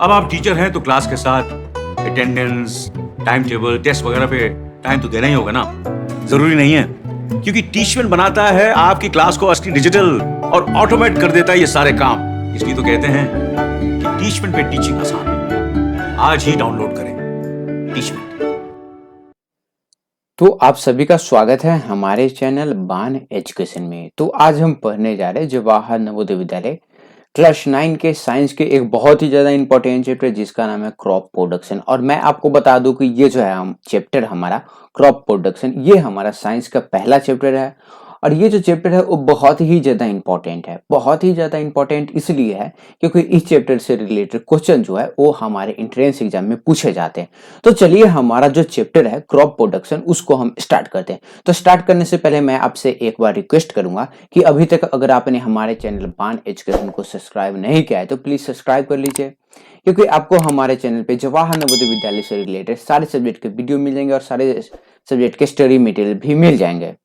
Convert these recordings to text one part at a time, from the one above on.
अब आप टीचर हैं तो क्लास के साथ अटेंडेंस, टाइम टेबल, टेस्ट वगैरह पे टाइम तो देना ही होगा ना। जरूरी नहीं है, क्योंकि टीचमेंट बनाता है आपकी क्लास को असली डिजिटल और ऑटोमेट कर देता है ये सारे काम। इसलिए तो कहते हैं कि टीचमेंट पे टीचिंग आसान है। आज ही डाउनलोड करें टीचमेंट। तो आप सभी का स्वागत है हमारे चैनल बान एजुकेशन में। तो आज हम पढ़ने जा रहे हैं जवाहर नवोदय विद्यालय क्लास 9 के साइंस के एक बहुत ही ज़्यादा इंपॉर्टेंट चैप्टर जिसका नाम है क्रॉप प्रोडक्शन। और मैं आपको बता दूं कि ये जो है हम चैप्टर हमारा क्रॉप प्रोडक्शन ये हमारा साइंस का पहला चैप्टर है। और ये जो चैप्टर है वो बहुत ही ज़्यादा इंपॉर्टेंट है। बहुत ही ज़्यादा इंपॉर्टेंट इसलिए है क्योंकि इस चैप्टर से रिलेटेड क्वेश्चन जो है वो हमारे एंट्रेंस एग्जाम में पूछे जाते हैं। तो चलिए हमारा जो चैप्टर है क्रॉप प्रोडक्शन उसको हम स्टार्ट करते हैं। तो स्टार्ट करने से पहले मैं आपसे एक बार रिक्वेस्ट करूंगा कि अभी तक अगर आपने हमारे चैनल बान एजुकेशन को सब्सक्राइब नहीं किया है तो प्लीज सब्सक्राइब कर लीजिए, क्योंकि आपको हमारे चैनल पे जवाहर नवोदय विद्यालय से रिलेटेड सारे सब्जेक्ट के वीडियो मिल जाएंगे और सारे सब्जेक्ट के स्टडी मटेरियल भी मिल जाएंगे।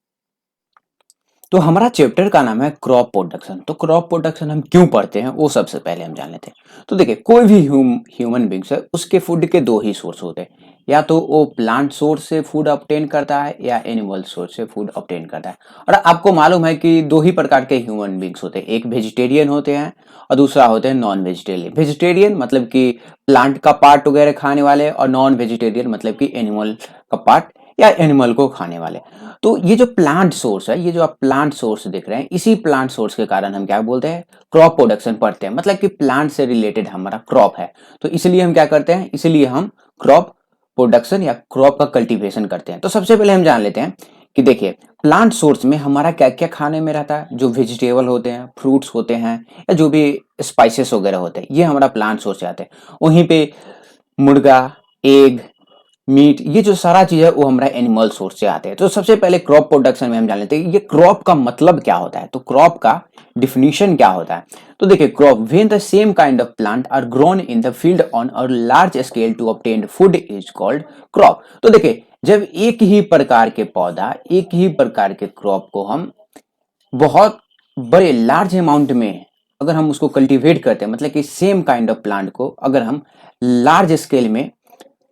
तो हमारा चैप्टर का नाम है क्रॉप प्रोडक्शन। तो क्रॉप प्रोडक्शन हम क्यों पढ़ते हैं वो सबसे पहले हम जान लेते हैं। तो देखिए कोई भी ह्यूमन बींग्स है उसके फूड के दो ही सोर्स होते हैं, या तो वो प्लांट सोर्स से फूड ऑब्टेन करता है या एनिमल सोर्स से फूड ऑब्टेन करता है। और आपको मालूम है कि दो ही प्रकार के ह्यूमन बींग्स होते हैं, एक वेजिटेरियन होते हैं और दूसरा होते हैं नॉन वेजिटेरियन। वेजिटेरियन मतलब कि प्लांट का पार्ट वगैरह खाने वाले, और नॉन वेजिटेरियन मतलब कि एनिमल का पार्ट या एनिमल को खाने वाले। तो ये जो प्लांट सोर्स है, ये जो आप प्लांट सोर्स देख रहे हैं, इसी प्लांट सोर्स के कारण हम क्या बोलते हैं क्रॉप प्रोडक्शन पढ़ते हैं। मतलब कि प्लांट से रिलेटेड हमारा क्रॉप है, तो इसलिए हम क्या करते हैं, इसलिए हम क्रॉप प्रोडक्शन या क्रॉप का कल्टीवेशन करते हैं। तो सबसे पहले हम जान लेते हैं कि देखिए प्लांट सोर्स में हमारा क्या क्या खाने में रहता है। जो वेजिटेबल होते हैं, फ्रूट्स होते हैं, या जो भी स्पाइसेस वगैरह होते हैं, ये हमारा प्लांट सोर्स से आते हैं। वहीं पे मुर्गा, एग, मीट, ये जो सारा चीज है वो हमारा एनिमल सोर्स से आते हैं। तो सबसे पहले क्रॉप प्रोडक्शन में हम जान लेते हैं ये क्रॉप का मतलब क्या होता है। तो क्रॉप का डिफिनीशन क्या होता है। तो देखिए crop when the same kind of plant are grown in the field on a large scale to obtain food is called crop. तो देखिए जब एक ही प्रकार के पौधा, एक ही प्रकार के क्रॉप को हम बहुत बड़े लार्ज अमाउंट में अगर हम उसको कल्टीवेट करते हैं, मतलब कि सेम काइंड ऑफ प्लांट को अगर हम लार्ज स्केल में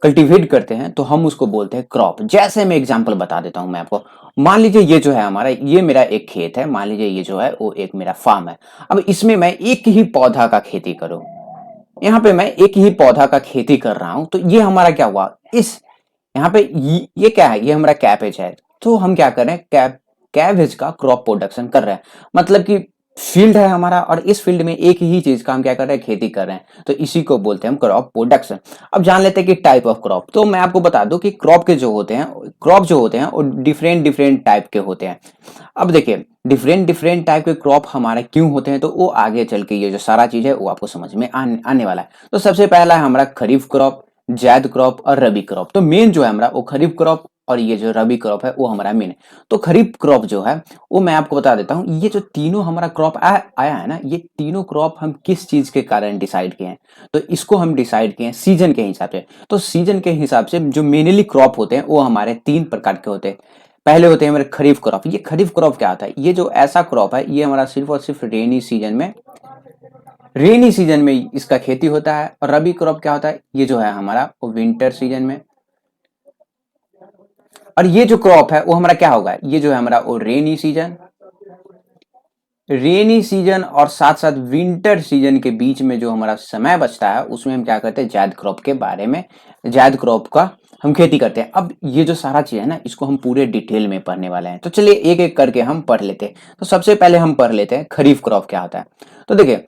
कल्टीवेट करते हैं तो हम उसको बोलते हैं क्रॉप। जैसे मैं एग्जांपल बता देता हूं मैं आपको। मान लीजिए ये जो है हमारा, ये मेरा एक खेत है, मान लीजिए ये जो है वो एक मेरा फार्म है। अब इसमें मैं एक ही पौधा का खेती करूं, यहाँ पे मैं एक ही पौधा का खेती कर रहा हूं, तो ये हमारा क्या हुआ, इस यहाँ पे ये क्या है, ये हमारा कैबेज है। तो हम क्या कर रहे हैं, कैबेज का क्रॉप प्रोडक्शन कर रहे हैं। मतलब कि फील्ड है हमारा और इस फील्ड में एक ही चीज का हम क्या कर रहे हैं, खेती कर रहे हैं, तो इसी को बोलते हैं हम क्रॉप प्रोडक्शन। अब जान लेते हैं कि टाइप ऑफ क्रॉप। तो मैं आपको बता दूं कि क्रॉप के जो होते हैं, क्रॉप जो होते हैं वो डिफरेंट डिफरेंट टाइप के होते हैं। अब देखिए डिफरेंट डिफरेंट टाइप के क्रॉप हमारे क्यों होते हैं, तो वो आगे चल के ये जो सारा चीज है वो आपको समझ में आने वाला है। तो सबसे पहला है हमारा खरीफ क्रॉप, जायद क्रॉप और रबी क्रॉप। तो मेन जो है हमारा वो खरीफ क्रॉप और ये जो रबी क्रॉप है वो हमारा मेन है। तो खरीफ क्रॉप जो है वो मैं आपको बता देता हूँ, ये जो तीनों हमारा क्रॉप आया है ना, ये तीनों क्रॉप हम किस चीज के कारण डिसाइड किए हैं, तो इसको हम डिसाइड किए हैं सीजन के हिसाब से। तो सीजन के हिसाब से जो मेनली क्रॉप होते हैं वो हमारे तीन प्रकार के होते हैं। पहले होते हैं हमारे खरीफ क्रॉप। ये खरीफ क्रॉप क्या होता है, ये जो ऐसा क्रॉप है ये हमारा सिर्फ और सिर्फ रेनी सीजन में इसका खेती होता है। और रबी क्रॉप क्या होता है, ये जो है हमारा वो विंटर सीजन में। और ये जो क्रॉप है वो हमारा क्या होगा, ये जो है हमारा वो रेनी सीजन और साथ साथ विंटर सीजन के बीच में जो हमारा समय बचता है उसमें हम क्या करते हैं, जायद क्रॉप के बारे में, जायद क्रॉप का हम खेती करते हैं। अब ये जो सारा चीज है ना इसको हम पूरे डिटेल में पढ़ने वाले हैं। तो चलिए एक एक करके हम पढ़ लेते हैं। तो सबसे पहले हम पढ़ लेते हैं खरीफ क्रॉप क्या होता है। तो देखिए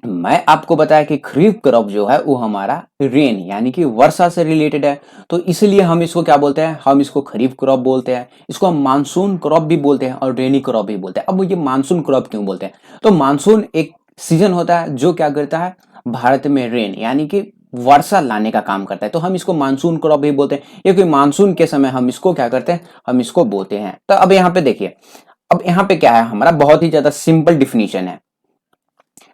मैं आपको बताया कि खरीफ क्रॉप जो है वो हमारा रेन यानी कि वर्षा से रिलेटेड है, तो इसलिए हम इसको क्या बोलते हैं, हम इसको खरीफ क्रॉप बोलते हैं। इसको हम मानसून क्रॉप भी बोलते हैं और रेनी क्रॉप भी बोलते हैं। अब ये मानसून क्रॉप क्यों बोलते हैं, तो मानसून एक सीजन होता है जो क्या करता है भारत में रेन यानी कि वर्षा लाने का काम करता है, तो हम इसको मानसून क्रॉप भी बोलते हैं, क्योंकि मानसून के समय हम इसको क्या करते हैं, हम इसको बोलते हैं। तो अब यहाँ पे देखिए, अब यहाँ पे क्या है हमारा बहुत ही ज्यादा सिंपल डिफिनीशन है।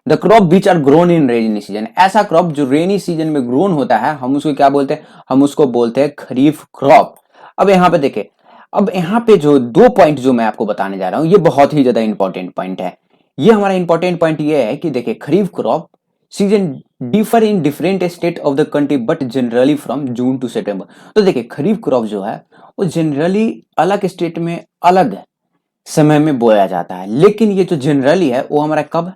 The crop which are grown in rainy season, ऐसा क्रॉप जो रेनी सीजन में ग्रोन होता है हम उसको क्या बोलते हैं, हम उसको बोलते हैं खरीफ क्रॉप। अब यहाँ पे देखिए, अब यहाँ पे जो दो पॉइंट जो मैं आपको बताने जा रहा हूँ ये बहुत ही ज्यादा इंपॉर्टेंट पॉइंट है। ये हमारा इंपॉर्टेंट पॉइंट ये है कि देखिए kharif crop season differ in different state of the country but generally from June to September. तो देखिए खरीफ क्रॉप जो है वो जनरली अलग स्टेट में अलग समय में बोया जाता है, लेकिन ये जो जनरली है वो हमारा कब,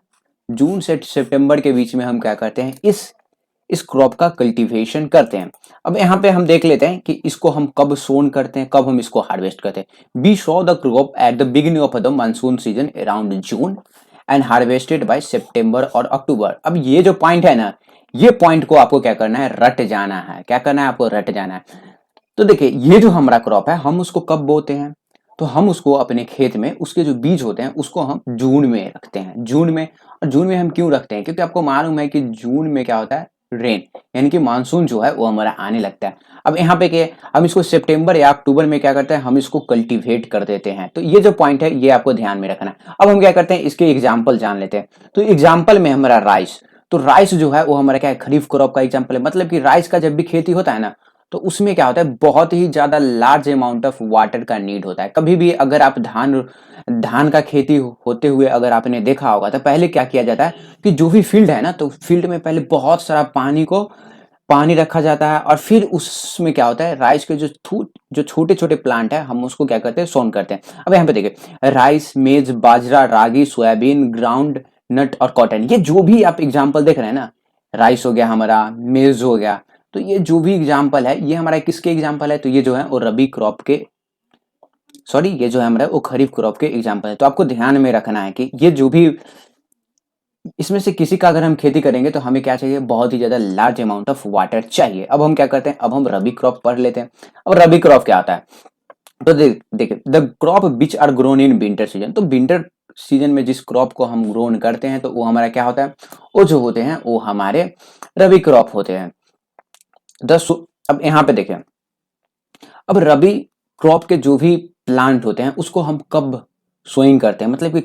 जून से सितंबर के बीच में हम क्या करते हैं, इस क्रॉप का कल्टीवेशन करते हैं। अब यहाँ पे हम देख लेते हैं कि इसको हम कब सोन करते हैं, कब हम इसको हार्वेस्ट करते हैं। We sow the crop at the beginning of the monsoon season around June and harvested by September और अक्टूबर। अब ये जो पॉइंट है ना, ये पॉइंट को आपको क्या करना है, रट जाना है। क्या करना है आपको, रट जाना है। तो देखिए ये जो हमारा क्रॉप है हम उसको कब बोते हैं, तो हम उसको अपने खेत में उसके जो बीज होते हैं उसको हम जून में रखते हैं, जून में। और जून में हम क्यों रखते हैं, क्योंकि आपको मालूम है कि जून में क्या होता है, रेन, यानी कि मानसून जो है वो हमारा आने लगता है। अब यहाँ पे क्या, हम इसको सितंबर या अक्टूबर में क्या करते हैं, हम इसको कल्टीवेट कर देते हैं। तो ये जो पॉइंट है ये आपको ध्यान में रखना है। अब हम क्या करते हैं, इसके एग्जाम्पल जान लेते हैं। तो एग्जाम्पल में हमारा राइस, तो राइस जो है वो हमारा क्या है, खरीफ क्रॉप का एग्जाम्पल है। मतलब कि राइस का जब भी खेती होता है ना, तो उसमें क्या होता है, बहुत ही ज्यादा लार्ज अमाउंट ऑफ वाटर का नीड होता है। कभी भी अगर आप धान का खेती होते हुए अगर आपने देखा होगा तो पहले क्या किया जाता है कि जो भी फील्ड है ना, तो फील्ड में पहले बहुत सारा पानी रखा जाता है, और फिर उसमें क्या होता है, राइस के जो छोटे छोटे प्लांट है हम उसको क्या करते हैं, सोन करते हैं। अब यहाँ पे देखिए राइस, मेज, बाजरा, रागी, सोयाबीन, ग्राउंड नट और कॉटन, ये जो भी आप एग्जाम्पल देख रहे हैं ना, राइस हो गया हमारा, मेज हो गया, तो ये जो भी एग्जाम्पल है ये हमारा किसके एग्जाम्पल है, तो ये जो है वो रबी क्रॉप के, सॉरी ये जो है हमारा वो खरीफ क्रॉप के एग्जाम्पल है। तो आपको ध्यान में रखना है कि ये जो भी इसमें से किसी का अगर हम खेती करेंगे तो हमें क्या चाहिए, बहुत ही ज्यादा लार्ज अमाउंट ऑफ वाटर चाहिए। अब हम क्या करते हैं, अब हम रबी क्रॉप पढ़ लेते हैं। अब रबी क्रॉप क्या होता है, तो देखिए the crop which are grown in winter season. तो विंटर सीजन में जिस क्रॉप को हम ग्रोन करते हैं तो वो हमारा क्या होता है, वो जो होते हैं वो हमारे रबी क्रॉप होते हैं। अब यहाँ पे देखें, अब रबी क्रॉप के जो भी प्लांट होते हैं उसको हम कब सोइंग करते हैं, मतलब कि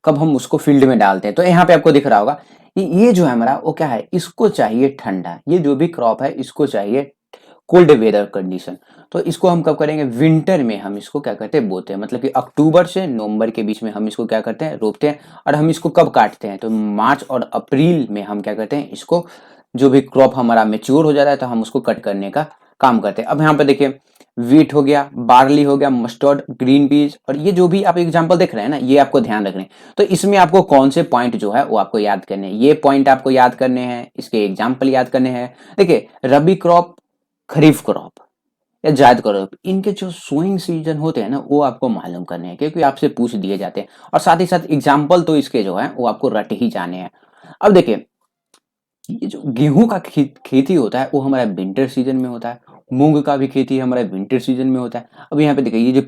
कब हम उसको फील्ड में डालते हैं। तो यहाँ पे आपको दिख रहा होगा कि ये जो है हमारा वो क्या है, इसको चाहिए ठंडा, ये जो भी क्रॉप है इसको चाहिए कोल्ड वेदर कंडीशन। तो इसको हम कब करेंगे, विंटर में हम इसको क्या करते हैं, बोते हैं। मतलब कि अक्टूबर से नवंबर के बीच में हम इसको क्या करते हैं, रोपते हैं। और हम इसको कब काटते हैं, तो मार्च और अप्रैल में हम क्या करते हैं, इसको जो भी क्रॉप हमारा मेच्योर हो जाता है तो हम उसको कट करने का काम करते हैं। अब यहाँ पे देखिए वीट हो गया, बार्ली हो गया, मस्टर्ड, ग्रीन पीस, और ये जो भी आप एग्जांपल देख रहे हैं ना, ये आपको ध्यान रखने। तो इसमें आपको कौन से पॉइंट जो है वो आपको याद करने हैं, ये पॉइंट आपको याद करने हैं, इसके एग्जांपल याद करने हैं। देखिए रबी क्रॉप, खरीफ क्रॉप या जायद क्रॉप, इनके जो सोइंग सीजन होते हैं ना वो आपको मालूम करने हैं, क्योंकि आपसे पूछ दिए जाते हैं। और साथ ही साथ एग्जाम्पल तो इसके जो है वो आपको रट ही जाने हैं। अब देखिए ये जो गेहूं का खेती होता है वो हमारा विंटर सीजन में होता है, मूंग का भी खेती हमारा विंटर सीजन में होता है। अब यहाँ पे देखिए ये जो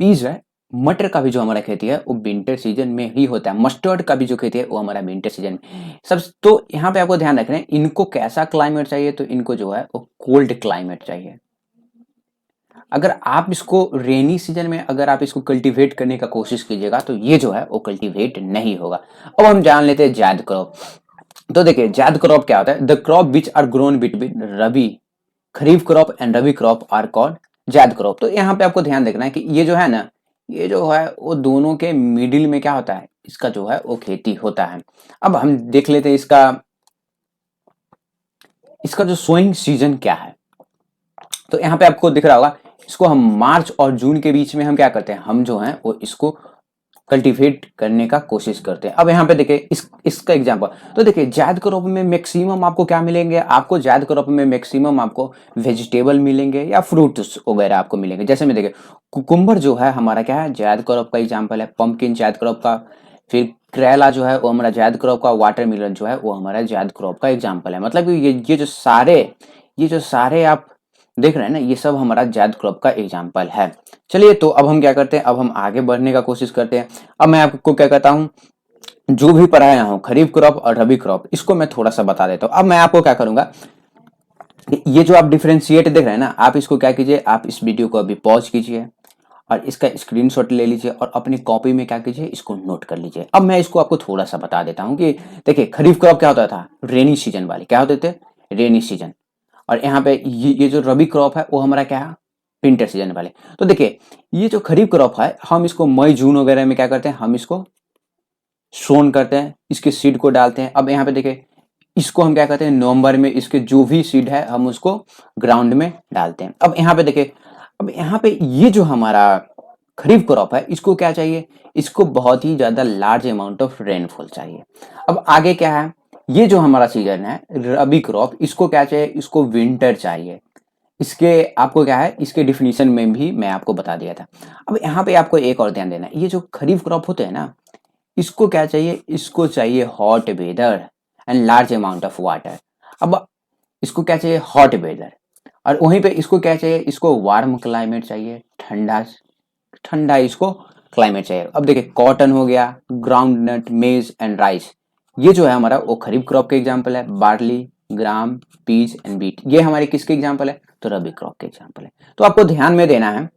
पीज है, मटर का भी जो हमारा खेती है वो विंटर सीजन में ही होता है। मस्टर्ड का भी जो खेती है वो हमारा विंटर सीजन में सब। तो यहाँ पे आपको ध्यान रखना है, इनको कैसा क्लाइमेट चाहिए, तो इनको जो है वो कोल्ड क्लाइमेट चाहिए। अगर आप इसको रेनी सीजन में अगर आप इसको कल्टीवेट करने का कोशिश कीजिएगा तो ये जो है वो कल्टीवेट नहीं होगा। अब हम जान लेते हैं जायद क्रॉप। तो देखिए जायद क्रॉप क्या होता है, the crop which are grown between rabi, kharif crop and rabi crop are called zaid crop. तो यहाँ पे आपको ध्यान रखना है कि ये जो है ना, ये जो है वो दोनों के मिडिल में क्या होता है, इसका जो है वो खेती होता है। अब हम देख लेते हैं इसका जो सोइंग सीजन क्या है। तो यहाँ पे आपको दिख रहा होगा, इसको हम मार्च और जून के बीच में हम क्या करते हैं, हम जो है वो इसको कल्टीवेट करने का कोशिश करते हैं। अब यहाँ पे देखिए इसका एग्जांपल। तो देखिए जायद क्रॉप में मैक्सिमम आपको क्या मिलेंगे, आपको जायद क्रॉप में मैक्सिमम आपको वेजिटेबल मिलेंगे या फ्रूट्स वगैरह आपको मिलेंगे। जैसे में देखिए कुकुम्बर जो है हमारा क्या है, जायद क्रॉप का एग्जाम्पल है। पंपकिन जायद क्रॉप का, फिर करेला जो है वो हमारा जायद क्रॉप का, वाटरमेलन जो है वो हमारा जायद क्रॉप का एग्जाम्पल है। मतलब कि ये जो सारे आप देख रहे हैं ना, ये सब हमारा जायद क्रॉप का एग्जाम्पल है। चलिए तो अब हम क्या करते हैं, अब हम आगे बढ़ने का कोशिश करते हैं। अब मैं आपको क्या कहता हूँ, जो भी पढ़ाया हूँ खरीफ क्रॉप और रबी क्रॉप, इसको मैं थोड़ा सा बता देता हूँ। अब मैं आपको क्या करूंगा, ये जो आप डिफरेंशिएट देख रहे हैं ना, आप इसको क्या कीजिए, आप इस वीडियो को अभी पॉज कीजिए और इसका स्क्रीनशॉट ले लीजिए और अपनी कॉपी में क्या कीजिए, इसको नोट कर लीजिए। अब मैं इसको आपको थोड़ा सा बता देता हूँ कि देखिए खरीफ क्रॉप क्या होता था, रेनी सीजन वाले क्या होते थे, रेनी सीजन। और यहाँ पे ये जो रबी क्रॉप है वो हमारा क्या है, विंटर सीजन वाले। तो देखिए ये जो खरीफ क्रॉप है हम इसको मई जून वगैरह में क्या करते हैं, हम इसको सोन करते हैं, इसके सीड को डालते हैं। अब यहाँ पे देखिए इसको हम क्या करते हैं, नवंबर में इसके जो भी सीड है हम उसको ग्राउंड में डालते हैं। अब यहाँ पे देखिए, अब यहाँ पे ये जो हमारा खरीफ क्रॉप है इसको क्या चाहिए, इसको बहुत ही ज्यादा लार्ज अमाउंट ऑफ रेनफॉल चाहिए। अब आगे क्या है, ये जो हमारा सीजन है रबी क्रॉप, इसको क्या चाहिए, इसको विंटर चाहिए। इसके आपको क्या है, इसके डिफिनीशन में भी मैं आपको बता दिया था। अब यहाँ पे आपको एक और ध्यान देना है, ये जो खरीफ क्रॉप होते हैं ना, इसको क्या चाहिए, इसको चाहिए hot weather and large amount of water. अब इसको क्या चाहिए, हॉट वेदर, और वहीं पे इसको क्या चाहिए, इसको वार्म क्लाइमेट चाहिए, ठंडा ठंडा इसको क्लाइमेट चाहिए। अब देखिए कॉटन हो गया, ग्राउंड नट, मेज एंड राइस, ये जो है हमारा वो खरीफ क्रॉप के एग्जाम्पल है। Barley, gram, peas and beet, ये हमारे किसके एग्जाम्पल है, तो रबी क्रॉप के एग्जाम्पल है। तो आपको ध्यान में देना है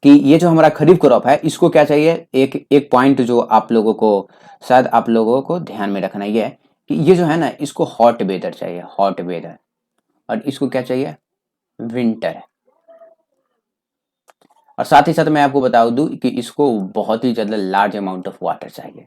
कि ये जो हमारा खरीफ क्रॉप है इसको क्या चाहिए, एक एक पॉइंट जो आप लोगों को शायद आप लोगों को ध्यान में रखना ये है कि ये जो है ना इसको हॉट वेदर चाहिए, हॉट वेदर, और इसको क्या चाहिए, विंटर। और साथ ही साथ मैं आपको बता दूं कि इसको बहुत ही ज्यादा लार्ज अमाउंट ऑफ वाटर चाहिए।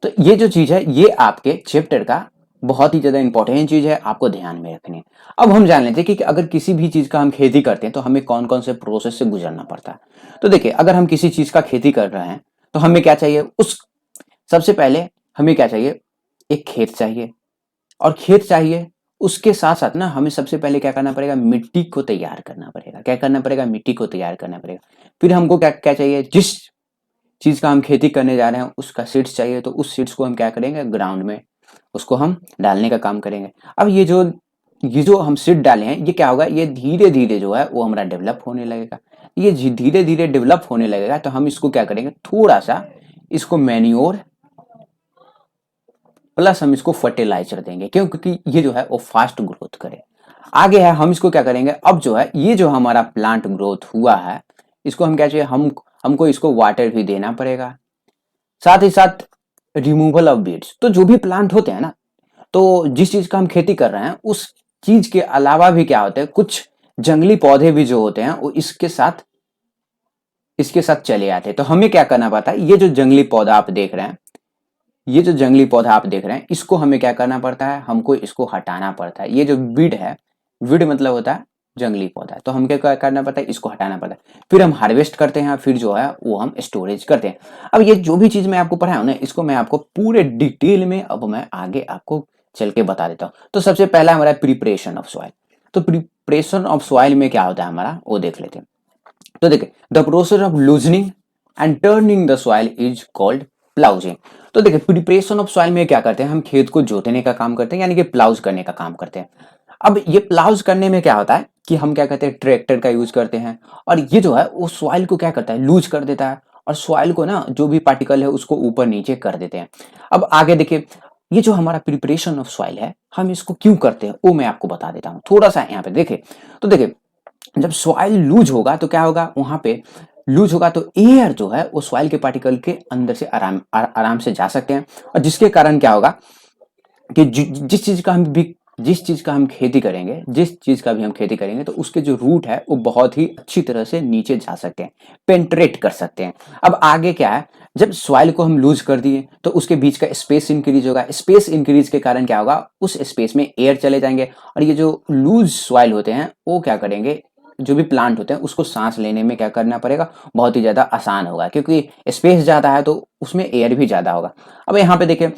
तो ये जो चीज है ये आपके चैप्टर का बहुत ही ज्यादा इंपॉर्टेंट चीज है, आपको ध्यान में रखनी है। अब हम जान लेते हैं कि अगर किसी भी चीज का हम खेती करते हैं तो हमें कौन कौन से प्रोसेस से गुजरना पड़ता है। तो देखिए अगर हम किसी चीज का खेती कर रहे हैं तो हमें क्या चाहिए, उस सबसे पहले हमें क्या चाहिए, एक खेत चाहिए, और खेत चाहिए उसके साथ साथ ना हमें सबसे पहले क्या करना पड़ेगा, मिट्टी को तैयार करना पड़ेगा। क्या करना पड़ेगा, मिट्टी को तैयार करना पड़ेगा। फिर हमको क्या क्या चाहिए, जिस चीज का हम खेती करने जा रहे हैं उसका सीड्स चाहिए, तो उस सीड्स को हम क्या करेंगे, ग्राउंड में उसको हम डालने का काम करेंगे। अब ये जो हम सीड डाले हैं ये क्या होगा, ये धीरे धीरे जो है वो हमारा डेवलप होने लगेगा। ये धीरे धीरे डेवलप होने लगेगा तो हम इसको क्या करेंगे, थोड़ा सा इसको मैन्योर प्लस हम इसको फर्टिलाइजर देंगे, क्यों, क्योंकि ये जो है वो फास्ट ग्रोथ करे। आगे है हम इसको क्या करेंगे, अब जो है ये जो हमारा प्लांट ग्रोथ हुआ है इसको हम क्या चाहिए, हमको इसको वाटर भी देना पड़ेगा, साथ ही साथ रिमूवल ऑफ बीड्स। तो जो भी प्लांट होते हैं ना, तो जिस चीज का हम खेती कर रहे हैं उस चीज के अलावा भी क्या होता है, कुछ जंगली पौधे भी जो होते हैं वो इसके साथ चले आते हैं। तो हमें क्या करना पड़ता है, ये जो जंगली पौधा आप देख रहे हैं, ये जो जंगली पौधा आप देख रहे हैं इसको हमें क्या करना पड़ता है, हमको इसको हटाना पड़ता है। ये जो वीड है, वीड मतलब होता है जंगली पौधा, तो हम क्या करना पड़ता है, इसको हटाना पड़ता है। फिर हम हार्वेस्ट करते हैं, फिर जो है वो हम स्टोरेज करते हैं। अब ये जो भी चीज मैं आपको पढ़ाया हूं ना, इसको मैं आपको पूरे डिटेल में अब मैं आगे आपको चल के बता देता हूँ। तो सबसे पहला हमारा प्रिपरेशन ऑफ सॉइल। तो प्रिपरेशन ऑफ सॉइल में क्या होता है हमारा, वो देख लेते हैं। तो देखिए the process of loosening and turning the soil is called ploughing. तो देखिए प्रिपरेशन ऑफ सॉइल में क्या करते हैं, हम खेत को जोतने का काम करते हैं, यानी कि प्लाउज करने का काम करते हैं। अब ये प्लाउज करने में क्या होता है कि हम क्या करते हैं, ट्रैक्टर का यूज करते हैं, और ये जो है वो सॉइल को क्या करता है, लूज कर देता है, और सॉइल को ना जो भी पार्टिकल है उसको ऊपर नीचे कर देते हैं। अब आगे देखिए ये जो हमारा प्रिपरेशन ऑफ सॉइल है हम इसको क्यों करते हैं वो मैं आपको बता देता हूँ थोड़ा सा यहाँ पे देखिए। तो देखिए जब सॉइल लूज होगा तो क्या होगा, वहां पे लूज होगा तो एयर जो है वो सॉइल के पार्टिकल के अंदर से आराम से जा सकते हैं, और जिसके कारण क्या होगा कि जिस चीज का हम खेती करेंगे, जिस चीज का भी हम खेती करेंगे तो उसके जो रूट है वो बहुत ही अच्छी तरह से नीचे जा सकते हैं, पेंट्रेट कर सकते हैं। अब आगे क्या है, जब सॉइल को हम लूज कर दिए तो उसके बीच का स्पेस इंक्रीज होगा, स्पेस इंक्रीज के कारण क्या होगा, उस स्पेस में एयर चले जाएंगे, और ये जो लूज सॉइल होते हैं वो क्या करेंगे, जो भी प्लांट होते हैं उसको सांस लेने में क्या करना पड़ेगा, बहुत ही ज्यादा आसान होगा, क्योंकि स्पेस ज्यादा है तो उसमें एयर भी ज्यादा होगा। अब यहाँ पे देखिए,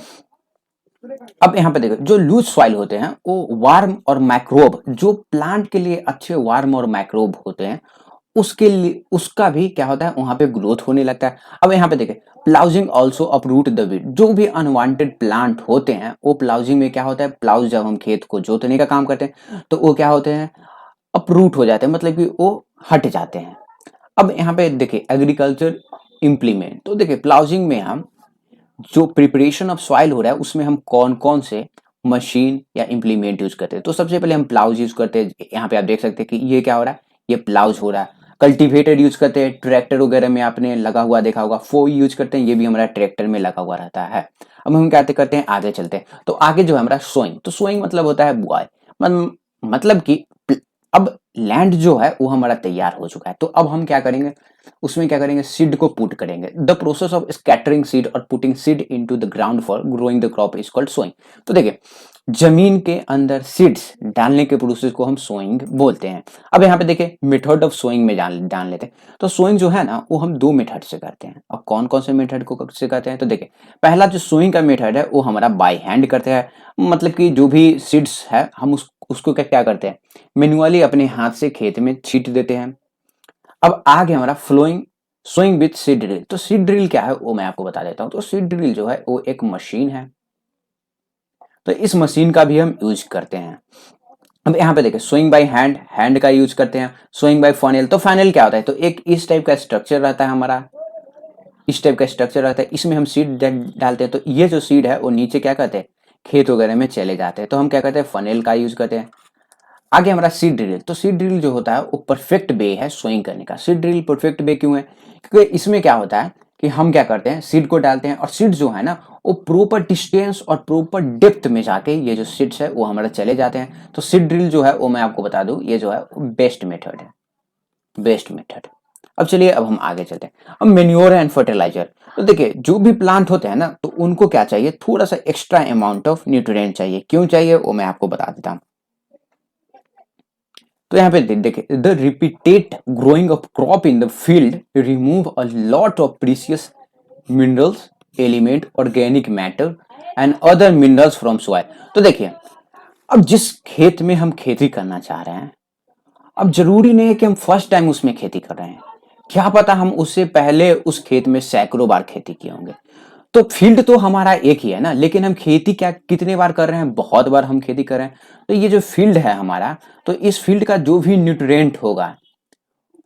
जो लूज सॉइल होते हैं वो वार्म और माइक्रोब, जो प्लांट के लिए अच्छे वार्म और माइक्रोब होते हैं उसके लिए उसका भी क्या होता है, वहां पे ग्रोथ होने लगता है। अब यहाँ पे देखिए प्लाउजिंग ऑल्सो अपरूट द वीड, जो भी अनवांटेड प्लांट होते हैं वो प्लाउजिंग में क्या होता है, प्लाउज जब हम खेत को जोतने का काम करते हैं तो वो क्या होते हैं, अपरूट हो जाते हैं, मतलब कि वो हट जाते हैं। अब यहाँ पे देखिए एग्रीकल्चर इम्प्लीमेंट, तो देखिए प्लाउजिंग में हम जो प्रिपरेशन ऑफ सॉइल हो रहा है उसमें हम कौन कौन से मशीन या इम्प्लीमेंट यूज करते हैं। तो सबसे पहले हम प्लाउज यूज करते हैं, यहाँ पे आप देख सकते हैं कि ये क्या हो रहा है, ये प्लाउज हो रहा है। कल्टीवेटर यूज करते हैं, ट्रैक्टर वगैरह में आपने लगा हुआ देखा होगा, फो यूज करते हैं, ये भी हमारा ट्रैक्टर में लगा हुआ रहता है। अब हम क्या करते हैं, आगे चलते हैं। तो आगे जो है हमारा सोइंग, तो सोइंग मतलब होता है बुआई, मतलब कि अब लैंड जो है वो हमारा तैयार हो चुका है। तो अब हम क्या करेंगे, उसमें क्या करेंगे, सीड को पुट करेंगे। The process of scattering seed और putting seed into the ground for growing the crop is called sowing. तो देखिए, जमीन के अंदर सीड्स डालने के प्रोसेस को हम सोइंग बोलते हैं। अब यहाँ पे देखिए मेथड ऑफ सोइंग में जान लेते हैं। तो सोइंग जो है ना वो हम 2 मेथड से करते हैं। अब कौन कौन से मेथड को से करते हैं, तो देखिए पहला जो सोइंग का मेथड है वो हमारा बाय हैंड करते हैं। मतलब कि जो भी सीड्स है हम उसको क्या करते हैं, मैन्युअली अपने हाथ से खेत में छींट देते हैं। अब आगे हमारा flowing sowing with seed drill. तो सीड ड्रिल क्या है वो मैं आपको बता देता हूँ। तो सीड ड्रिल जो है वो एक मशीन है, तो इस मशीन का भी हम यूज करते हैं। अब यहाँ पे देखिए सोइंग बाय हैंड, हैंड का यूज करते हैं। सोइंग बाय फनेल, तो फनेल क्या होता है, तो एक इस टाइप का स्ट्रक्चर रहता है हमारा, इस टाइप का स्ट्रक्चर रहता है, इसमें हम सीड डालते हैं। तो ये जो सीड है वो नीचे क्या करते हैं, खेत वगैरह में चले जाते हैं। तो हम क्या करते हैं, फनेल का यूज करते हैं। आगे हमारा सीड ड्रिल। तो सीड ड्रिल जो होता है वो परफेक्ट वे है सोइंग करने का। सीड ड्रिल परफेक्ट वे क्यों है, क्योंकि इसमें क्या होता है कि हम क्या करते हैं, सीड को डालते हैं और सीड जो है ना वो प्रॉपर डिस्टेंस और प्रॉपर डेप्थ में जाके ये जो सीड्स है वो हमारे चले जाते हैं। तो सीड ड्रिल जो है वो मैं आपको बता दूं ये जो है बेस्ट मेथड है, बेस्ट मेथड। अब चलिए अब हम आगे चलते हैं। अब मेन्योर एंड फर्टिलाइजर। तो देखिए जो भी प्लांट होते हैं ना तो उनको क्या चाहिए, थोड़ा सा एक्स्ट्रा अमाउंट ऑफ न्यूट्रिएंट चाहिए। क्यों चाहिए वो मैं आपको बता देता हूँ। तो यहाँ पे देखिए the repeated growing of crop in the field remove a lot of precious minerals, element, organic matter and other minerals from soil. तो देखिए अब जिस खेत में हम खेती करना चाह रहे हैं, अब जरूरी नहीं है कि हम फर्स्ट टाइम उसमें खेती कर रहे हैं, क्या पता हम उससे पहले उस खेत में सैकड़ों बार खेती किए होंगे। तो फील्ड तो हमारा एक ही है ना, लेकिन हम खेती क्या कितने बार कर रहे हैं, बहुत बार हम खेती कर रहे हैं। तो ये जो फील्ड है हमारा, तो इस फील्ड का जो भी न्यूट्रिएंट होगा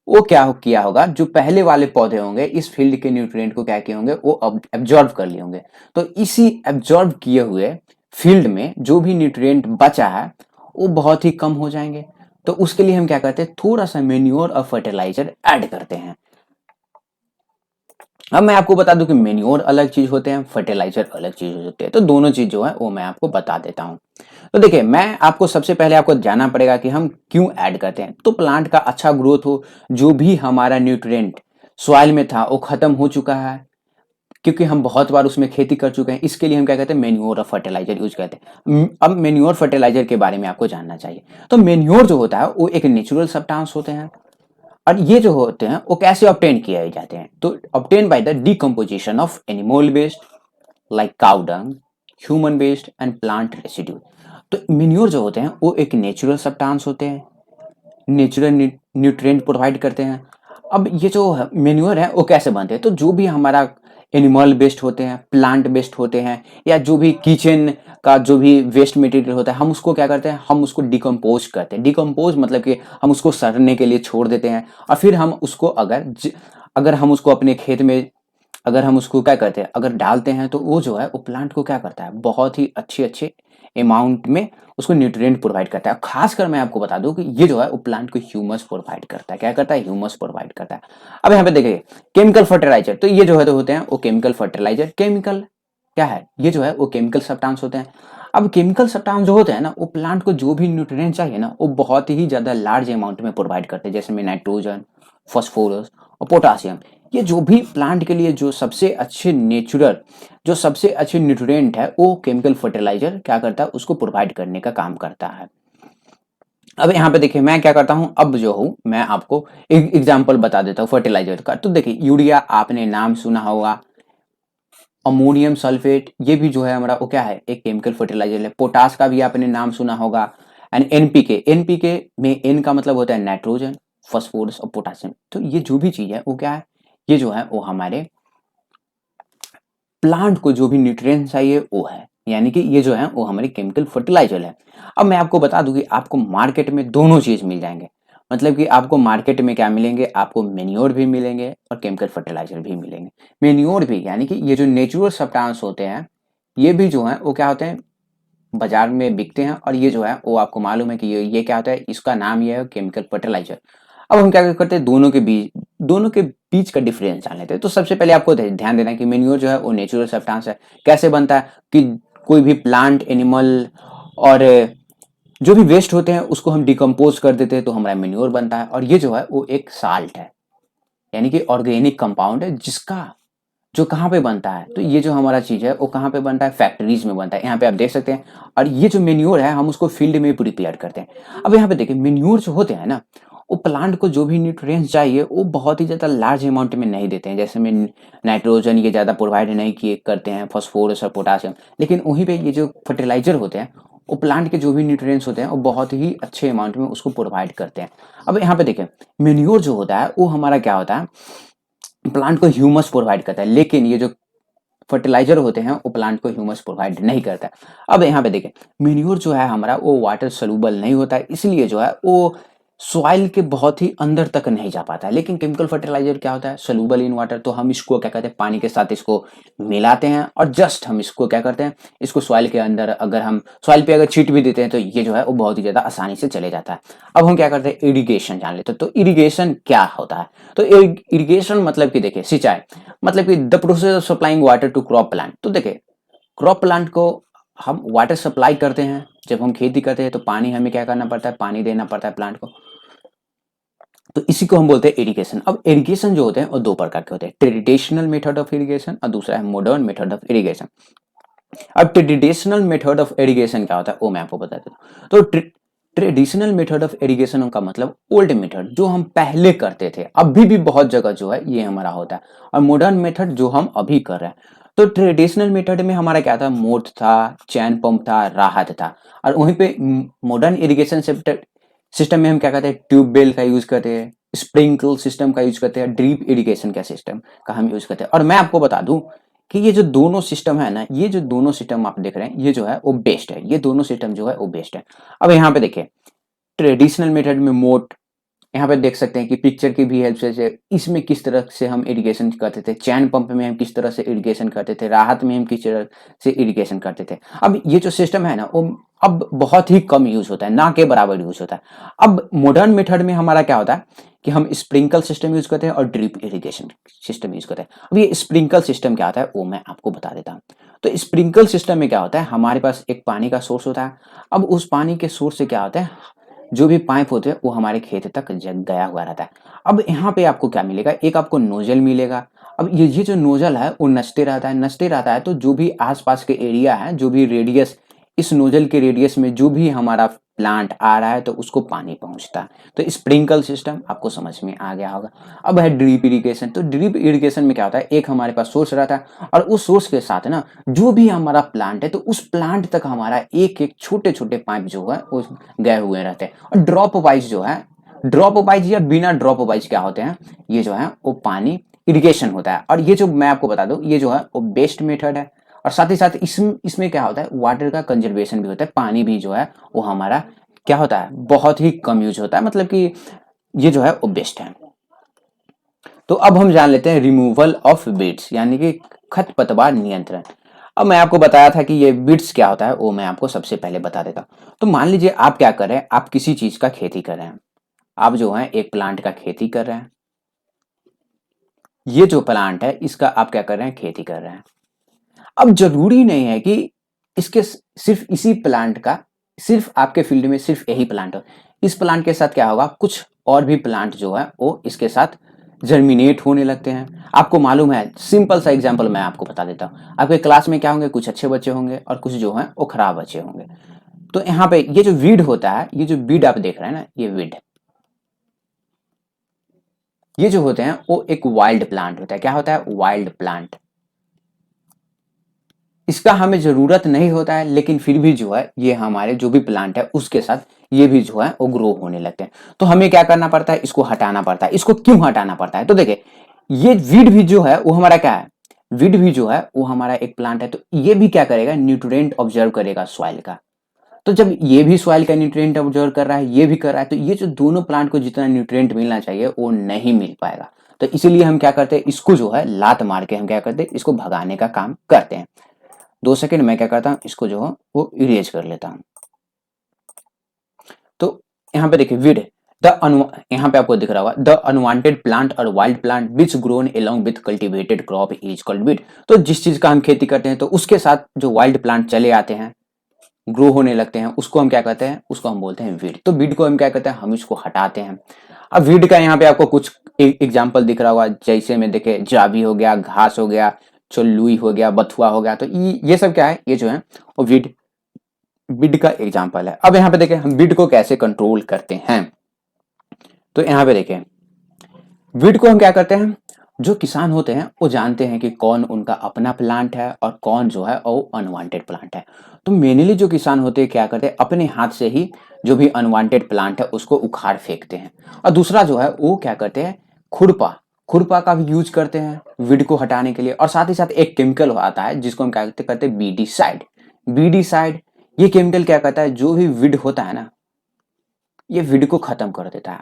वो क्या किया होगा, जो पहले वाले पौधे होंगे इस फील्ड के न्यूट्रिएंट को क्या किए होंगे, वो एब्जॉर्ब कर लिए होंगे। तो इसी एब्जॉर्ब किए हुए फील्ड में जो भी न्यूट्रिएंट बचा है वो बहुत ही कम हो जाएंगे। तो उसके लिए हम क्या करते हैं, थोड़ा सा मेन्योर और फर्टिलाइजर ऐड करते हैं। अब मैं आपको बता दूं कि मेन्योर अलग चीज होते हैं, फर्टिलाइजर अलग चीज होते हैं। तो दोनों चीज जो है वो मैं आपको बता देता हूं। तो देखिए मैं आपको सबसे पहले आपको जानना पड़ेगा कि हम क्यों ऐड करते हैं। तो प्लांट का अच्छा ग्रोथ हो, जो भी हमारा न्यूट्रिएंट सॉइल में था वो खत्म हो चुका है, क्योंकि हम बहुत बार उसमें खेती कर चुके हैं, इसके लिए हम क्या कहते हैं, मेन्योर और फर्टिलाइजर यूज करते हैं। अब मेन्योर फर्टिलाइजर के बारे में आपको जानना चाहिए। तो मेन्योर जो होता है वो एक नेचुरल सब्सटेंस होते हैं, और ये जो होते हैं वो कैसे ऑब्टेन किए जाते हैं, तो obtain by the decomposition of animal waste like cow dung, human waste and plant residue. तो मेन्योर जो होते हैं वो एक नेचुरल सब्सटेंस होते हैं, नेचुरल न्यूट्रिएंट प्रोवाइड करते हैं। अब ये जो मेन्योर है वो कैसे बनते हैं, तो जो भी हमारा एनिमल बेस्ड होते हैं, प्लांट बेस्ड होते हैं, या जो भी किचन का जो भी वेस्ट मटेरियल होता है हम उसको क्या करते हैं, हम उसको डिकम्पोज करते हैं। डिकम्पोज मतलब कि हम उसको सड़ने के लिए छोड़ देते हैं, और फिर हम उसको अगर हम उसको अपने खेत में अगर हम उसको क्या करते हैं, अगर डालते हैं तो वो जो है वो प्लांट को क्या करता है, बहुत ही अच्छे अच्छे अमाउंट में उसको न्यूट्रिएंट प्रोवाइड करता है। खासकर मैं आपको बता दूं कि ये जो है वो प्लांट को ह्यूमस प्रोवाइड करता है। क्या करता है, ह्यूमस प्रोवाइड करता है। अब यहाँ पे देखिए केमिकल फर्टिलाइजर। तो ये जो है तो होते हैं वो केमिकल फर्टिलाइजर। केमिकल क्या है, ये जो है वो केमिकल सब्सटेंस होते हैं। अब केमिकल सब्सटेंस जो होते हैं ना वो प्लांट को जो भी न्यूट्रिएंट चाहिए ना वो बहुत ही ज्यादा लार्ज अमाउंट में प्रोवाइड करते हैं, जैसे में नाइट्रोजन, फास्फोरस और पोटासियम। ये जो भी प्लांट के लिए जो सबसे अच्छे नेचुरल, जो सबसे अच्छे न्यूट्रिएंट है वो केमिकल फर्टिलाइजर क्या करता है, उसको प्रोवाइड करने का काम करता है। अब यहाँ पे देखिए मैं क्या करता हूँ, अब जो हूँ मैं आपको एक एग्जांपल बता देता हूँ फर्टिलाइजर का। तो देखिए यूरिया आपने नाम सुना होगा, अमोनियम सल्फेट ये भी जो है हमारा वो क्या है, एक केमिकल फर्टिलाइजर है। पोटास का भी आपने नाम सुना होगा, एंड एनपीके। एनपीके में एन का मतलब होता है नाइट्रोजन, फास्फोरस और पोटासियम। तो ये जो भी चीज है वो क्या है, ये जो है वो हमारे प्लांट को जो भी न्यूट्रिएंट्स चाहिए वो है, यानी कि ये जो है वो हमारी केमिकल फर्टिलाइजर है। अब मैं आपको बता दूं कि आपको मार्केट में दोनों चीज मिल जाएंगे। मतलब कि आपको मार्केट में क्या मिलेंगे, आपको मेन्योर भी मिलेंगे और केमिकल फर्टिलाइजर भी मिलेंगे। मेन्योर भी यानी कि ये जो नेचुरल सब्सटेंस होते हैं ये भी जो है वो क्या होते हैं, बाजार में बिकते हैं, और ये जो है वो आपको मालूम है कि ये क्या होता है, इसका नाम ये है केमिकल फर्टिलाइजर। अब हम क्या करते हैं, दोनों के बीच का डिफरेंस जान लेते हैं। तो सबसे पहले आपको ध्यान देना है कि मेन्योर जो है वो नेचुरल सब्सटेंस है। कैसे बनता है कि कोई भी प्लांट, एनिमल और जो भी वेस्ट होते हैं उसको हम डिकम्पोज कर देते हैं तो हमारा मेन्योर बनता है। और ये जो है वो एक साल्ट है, यानी कि ऑर्गेनिक कंपाउंड है, जिसका जो कहाँ पे बनता है, तो ये जो हमारा चीज है वो कहाँ पे बनता है, फैक्ट्रीज में बनता है। यहाँ पे आप देख सकते हैं। और ये जो मेन्योर है हम उसको फील्ड में प्रिपेयर करते हैं। अब यहाँ पे देखिए मेन्योर जो होते हैं ना, वो प्लांट को जो भी न्यूट्रिएंट्स चाहिए वो बहुत ही ज्यादा लार्ज अमाउंट में नहीं देते हैं। जैसे में नाइट्रोजन ये ज्यादा प्रोवाइड नहीं किए करते हैं, फॉस्फोरस और पोटासियम। लेकिन वहीं पे ये जो फर्टिलाइजर होते हैं वो प्लांट के जो भी न्यूट्रिएंट्स होते हैं वो बहुत ही अच्छे अमाउंट में उसको प्रोवाइड करते हैं। अब यहाँ पे देखिए मेन्योर जो होता है वो हमारा क्या होता है, प्लांट को ह्यूमस प्रोवाइड करता है। लेकिन ये जो फर्टिलाइजर होते हैं वो प्लांट को ह्यूमस प्रोवाइड नहीं करता है। अब यहाँ पे देखें मेन्योर जो है हमारा वो वाटर सोल्यूबल नहीं होता है, इसलिए जो है वो सॉइल के बहुत ही अंदर तक नहीं जा पाता है। लेकिन केमिकल फर्टिलाइजर क्या होता है, सोल्यूबल इन वाटर, तो हम इसको क्या कहते हैं, पानी के साथ इसको मिलाते हैं और जस्ट हम इसको क्या करते हैं, इसको सॉइल के अंदर अगर हम सॉइल पे अगर छींट भी देते हैं तो ये जो है वो बहुत ही ज्यादा आसानी से चले जाता है। अब हम क्या करते हैं, इरिगेशन जान लेते हैं। तो इरिगेशन क्या होता है, तो इरिगेशन मतलब कि देखिए सिंचाई, मतलब कि the process of supplying water to crop plant. तो देखिए क्रॉप प्लांट को हम वाटर सप्लाई करते हैं। जब हम खेती करते हैं तो पानी हमें क्या करना पड़ता है, पानी देना पड़ता है प्लांट को, तो इसी को हम बोलते हैं इरिगेशन। अब इरिगेशन जो होते हैं वो दो प्रकार के होते हैं, ट्रेडिशनल मेथड ऑफ इरिगेशन और दूसरा है मॉडर्न मेथड ऑफ इरिगेशन। अब ट्रेडिशनल मेथड ऑफ इरिगेशन क्या होता है वो मैं आपको बता देता हूँ। तो ट्रेडिशनल मेथड ऑफ इरिगेशन का मतलब ओल्ड मेथड जो हम पहले करते थे, अभी भी बहुत जगह जो है ये हमारा होता है, और मॉडर्न मेथड जो हम अभी कर रहे हैं। तो ट्रेडिशनल मेथड में हमारा क्या था, मोट था, चैन पंप था, राहत था। और वहीं पे मॉडर्न इरिगेशन सिस्टम में हम क्या करते हैं, ट्यूबवेल का यूज करते हैं, स्प्रिंकल सिस्टम का यूज करते हैं, ड्रिप इरिगेशन का सिस्टम का हम यूज करते हैं। और मैं आपको बता दूं कि ये जो दोनों सिस्टम है ना, ये जो दोनों सिस्टम आप देख रहे हैं ये जो है वो बेस्ट है, ये दोनों सिस्टम जो है वो बेस्ट है। अब यहाँ पे देखिए ट्रेडिशनल मेथड में मोट, यहाँ पे देख सकते हैं कि पिक्चर की भी हेल्प से इसमें किस तरह से हम इरिगेशन करते थे, चैन पंप में हम किस तरह से इरिगेशन करते थे, राहत में हम किस तरह से इरिगेशन करते थे। अब ये जो सिस्टम है ना वो अब बहुत ही कम यूज होता है, ना के बराबर यूज होता है। अब मॉडर्न मेथड में हमारा क्या होता है कि हम स्प्रिंकल सिस्टम यूज करते हैं और ड्रिप इरिगेशन सिस्टम यूज करते हैं। अब ये स्प्रिंकल सिस्टम क्या होता है वो मैं आपको बता देता हूँ। तो स्प्रिंकल सिस्टम में क्या होता है, हमारे पास एक पानी का सोर्स होता है। अब उस पानी के सोर्स से क्या होता है, जो भी पाइप होते हैं वो हमारे खेत तक जग गया हुआ रहता है। अब यहाँ पे आपको क्या मिलेगा, एक आपको नोजल मिलेगा। अब ये जो नोजल है वो नचते रहता है, तो जो भी आसपास के एरिया है, जो भी रेडियस, इस नोजल के रेडियस में जो भी हमारा प्लांट आ रहा है तो उसको पानी पहुंचता है। तो स्प्रिंकल सिस्टम आपको समझ में आ गया होगा। अब है ड्रिप इरिगेशन। तो ड्रिप इरिगेशन में क्या होता है, एक हमारे पास सोर्स रहता है और उस सोर्स के साथ ना जो भी हमारा प्लांट है तो उस प्लांट तक हमारा एक एक छोटे छोटे पाइप जो है वो गए हुए रहते हैं। और ड्रॉप वाइज जो है, ड्रॉप वाइज या बिना ड्रॉप वाइज क्या होते हैं, ये जो है वो पानी इरिगेशन होता है। और ये जो मैं आपको बता दूं ये जो है वो बेस्ट मेथड है। और साथ ही साथ इसमें क्या होता है, वाटर का कंजर्वेशन भी होता है, पानी भी जो है वो हमारा क्या होता है, बहुत ही कम यूज होता है, मतलब कि ये जो है वो बेस्ट है। तो अब हम जान लेते हैं रिमूवल ऑफ वीड्स, यानी कि खरपतवार नियंत्रण। अब मैं आपको बताया था कि ये वीड्स क्या होता है वो मैं आपको सबसे पहले बता देता हूँ। तो मान लीजिए आप क्या कर रहे हैं, आप किसी चीज का खेती कर रहे हैं, आप जो है एक प्लांट का खेती कर रहे हैं। ये जो प्लांट है इसका आप क्या कर रहे हैं, खेती कर रहे हैं। अब जरूरी नहीं है कि इसके सिर्फ इसी प्लांट का, सिर्फ आपके फील्ड में सिर्फ यही प्लांट हो। इस प्लांट के साथ क्या होगा, कुछ और भी प्लांट जो है वो इसके साथ जर्मिनेट होने लगते हैं। आपको मालूम है, सिंपल सा एग्जांपल मैं आपको बता देता हूँ। आपके क्लास में क्या होंगे, कुछ अच्छे बच्चे होंगे और कुछ जो है वो खराब बच्चे होंगे। तो यहाँ पे ये जो वीड होता है, ये जो वीड आप देख रहे हैं ना, ये वीड, ये जो होते हैं वो एक वाइल्ड प्लांट होता है। क्या होता है, वाइल्ड प्लांट। इसका हमें जरूरत नहीं होता है, लेकिन फिर भी जो है ये हमारे जो भी प्लांट है उसके साथ ये भी जो है वो ग्रो होने लगते हैं। तो हमें क्या करना पड़ता है, इसको हटाना पड़ता है। इसको क्यों हटाना पड़ता है, तो देखिए ये वीड भी जो है वो हमारा क्या है, वीड भी जो है वो हमारा एक प्लांट है। तो ये भी क्या करेगा, न्यूट्रिएंट ऑब्जर्व करेगा सॉइल का। तो जब ये भी सॉइल का न्यूट्रिएंट ऑब्जर्व कर रहा है, ये भी कर रहा है, तो ये जो दोनों प्लांट को जितना न्यूट्रिएंट मिलना चाहिए वो नहीं मिल पाएगा। तो इसीलिए हम क्या करते हैं, इसको जो है लात मार के हम क्या करते हैं, इसको भगाने का काम करते हैं। 2 सेकंड मैं क्या करता हूं, इसको जो है वो इरेज कर लेता हूं। तो यहाँ पे देखिए वीड, यहाँ पे आपको दिख रहा होगा, द अनवांटेड प्लांट और wild plant which grown along with cultivated crop is called weed. तो जिस चीज का हम खेती करते हैं तो उसके साथ जो वाइल्ड प्लांट चले आते हैं, ग्रो होने लगते हैं, उसको हम क्या कहते हैं, उसको हम बोलते हैं वीड। तो वीड को हम क्या कहते हैं, हम इसको हटाते हैं। अब वीड का यहाँ पे आपको कुछ एग्जाम्पल दिख रहा होगा, जैसे में देखे जावी हो गया, घास हो गया, चुल्लुई हो गया, बथुआ हो गया। तो ये सब क्या है, ये जो है वो वीड का एग्जाम्पल है। अब यहाँ पे देखें हम वीड को कैसे कंट्रोल करते हैं। तो यहाँ पे देखें वीड को हम क्या करते हैं, जो किसान होते हैं वो जानते हैं कि कौन उनका अपना प्लांट है और कौन जो है वो अनवांटेड प्लांट है। तो मेनली जो किसान होते हैं क्या करते हैं, अपने हाथ से ही जो भी अनवांटेड प्लांट है उसको उखाड़ फेंकते हैं। और दूसरा जो है वो क्या करते हैं, खुरपा का भी यूज करते हैं वीड को हटाने के लिए। और साथ ही साथ एक केमिकल आता है जिसको हम क्या कहते हैं, बीडी साइड। ये केमिकल क्या करता है, जो भी वीड होता है ना, ये वीड को खत्म कर देता है।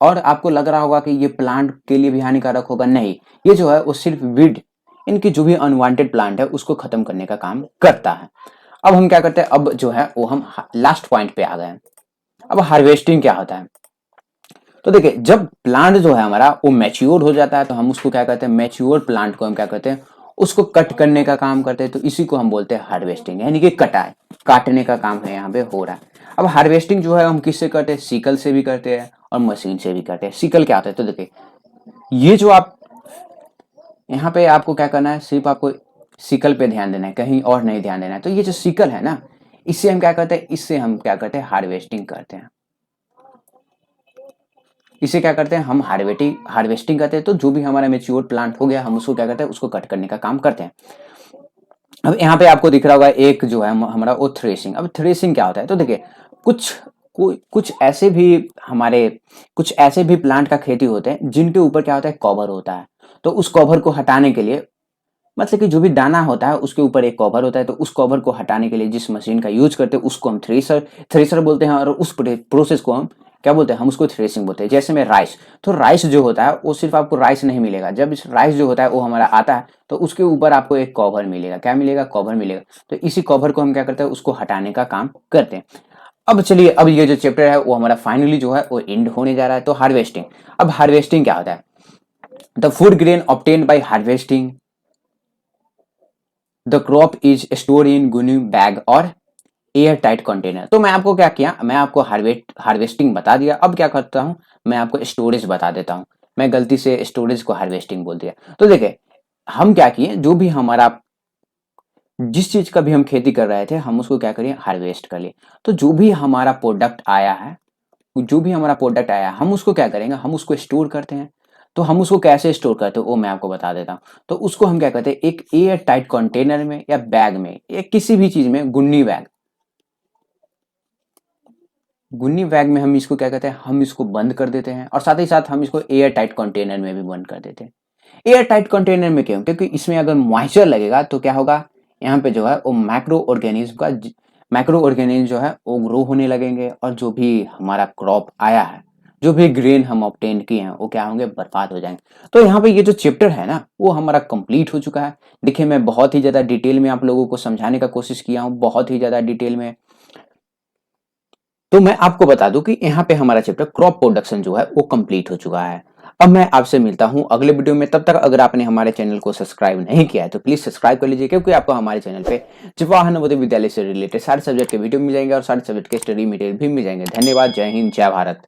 और आपको लग रहा होगा कि ये प्लांट के लिए भी हानिकारक होगा, नहीं, ये जो है वो सिर्फ वीड, इनकी जो भी अनवांटेड प्लांट है उसको खत्म करने का काम करता है। अब हम क्या करते हैं, अब जो है वो हम लास्ट पॉइंट पे आ गए हैं। अब हार्वेस्टिंग क्या होता है, तो देखिए जब प्लांट जो है हमारा वो मैच्योर हो जाता है तो हम उसको क्या कहते हैं, मैच्योर प्लांट को हम क्या कहते हैं, उसको कट करने का काम करते हैं। तो इसी को हम बोलते हैं हार्वेस्टिंग, यानी कि काटने का काम है यहाँ पे हो रहा है। अब हार्वेस्टिंग जो है हम किससे करते हैं, सिकल से भी करते हैं और मशीन से भी करते हैं। सिकल क्या होता है, तो देखिए ये जो आप यहाँ पे आपको क्या करना है, सिर्फ आपको सिकल पे ध्यान देना है, कहीं और नहीं ध्यान देना है। तो ये जो सिकल है ना, इससे हम क्या करते हैं, हार्वेस्टिंग करते हैं। इसे क्या करते हैं, हम हार्वेस्टिंग करते हैं। तो जो भी हमारा मेच्योर प्लांट हो गया हम उसको क्या करते हैं, उसको कट करने का काम करते हैं। अब यहाँ पे आपको दिख रहा होगा एक जो है हमारा वो थ्रेसिंग। अब थ्रेसिंग क्या होता है, तो देखिए कुछ ऐसे भी प्लांट का खेती होते हैं जिनके ऊपर क्या होता है, कवर होता है। तो उस कवर को हटाने के लिए, मतलब कि जो भी दाना होता है उसके ऊपर एक कवर होता है, तो उस कवर को हटाने के लिए जिस मशीन का यूज करते हैं उसको हम थ्रेसर बोलते हैं। और उस प्रोसेस को हम क्या बोलते हैं, हम उसको थ्रेसिंग बोलते हैं। जैसे में राइस, तो राइस जो होता है वो सिर्फ आपको राइस नहीं मिलेगा, जब इस राइस जो होता है वो हमारा आता है तो उसके ऊपर आपको एक कवर मिलेगा। क्या मिलेगा, कवर मिलेगा। तो इसी कवर को हम क्या करते हैं, उसको हटाने का काम करते हैं। अब चलिए, अब ये जो चैप्टर है वो हमारा फाइनली जो है वो एंड होने जा रहा है। तो हार्वेस्टिंग, अब हार्वेस्टिंग क्या होता है, the food grain obtained by harvesting the crop is store in गुनी बैग और एयर टाइट कंटेनर। तो मैं आपको क्या किया, मैं आपको हार्वेस्टिंग बता दिया। अब क्या करता हूं, मैं आपको स्टोरेज बता देता हूं। मैं गलती से स्टोरेज को हार्वेस्टिंग बोल दिया। तो देखिए हम क्या किए, जो भी हमारा जिस चीज का भी हम खेती कर रहे थे हम उसको क्या करिए, हार्वेस्ट कर लिए। तो जो भी हमारा प्रोडक्ट आया है हम उसको क्या करेंगे, हम उसको स्टोर करते हैं। तो हम उसको कैसे स्टोर करते हैं वो मैं आपको बता देता हूँ। तो उसको हम क्या कहते हैं, एक एयर टाइट कंटेनर में या बैग में या किसी भी चीज में, गुन्नी बैग में हम इसको क्या कहते हैं, हम इसको बंद कर देते हैं। और साथ ही साथ हम इसको एयर टाइट कंटेनर में भी बंद कर देते हैं। एयर टाइट कंटेनर में क्यों, क्योंकि इसमें अगर मॉइस्चर लगेगा तो क्या होगा, यहाँ पे जो है वो माइक्रो ऑर्गेनिज्म जो है वो ग्रो होने लगेंगे। और जो भी हमारा क्रॉप आया है, जो भी ग्रेन हम ऑब्टेन किए हैं वो क्या होंगे, बर्बाद हो जाएंगे। तो यहाँ पे ये जो चैप्टर है ना वो हमारा कंप्लीट हो चुका है। देखिए मैं बहुत ही ज्यादा डिटेल में आप लोगों को समझाने का कोशिश किया हूँ, बहुत ही ज्यादा डिटेल में। तो मैं आपको बता दूं कि यहाँ पे हमारा चैप्टर क्रॉप प्रोडक्शन जो है वो कंप्लीट हो चुका है। अब मैं आपसे मिलता हूं अगले वीडियो में। तब तक अगर आपने हमारे चैनल को सब्सक्राइब नहीं किया है तो प्लीज सब्सक्राइब कर लीजिए, क्योंकि आपको हमारे चैनल पे जवाहर नवोदय विद्यालय से रिलेटेड सारे सब्जेक्ट के वीडियो मिल जाएंगे और सारे सब्जेक्ट के स्टडी मटेरियल भी मिल जाएंगे। धन्यवाद, जय हिंद, जय भारत।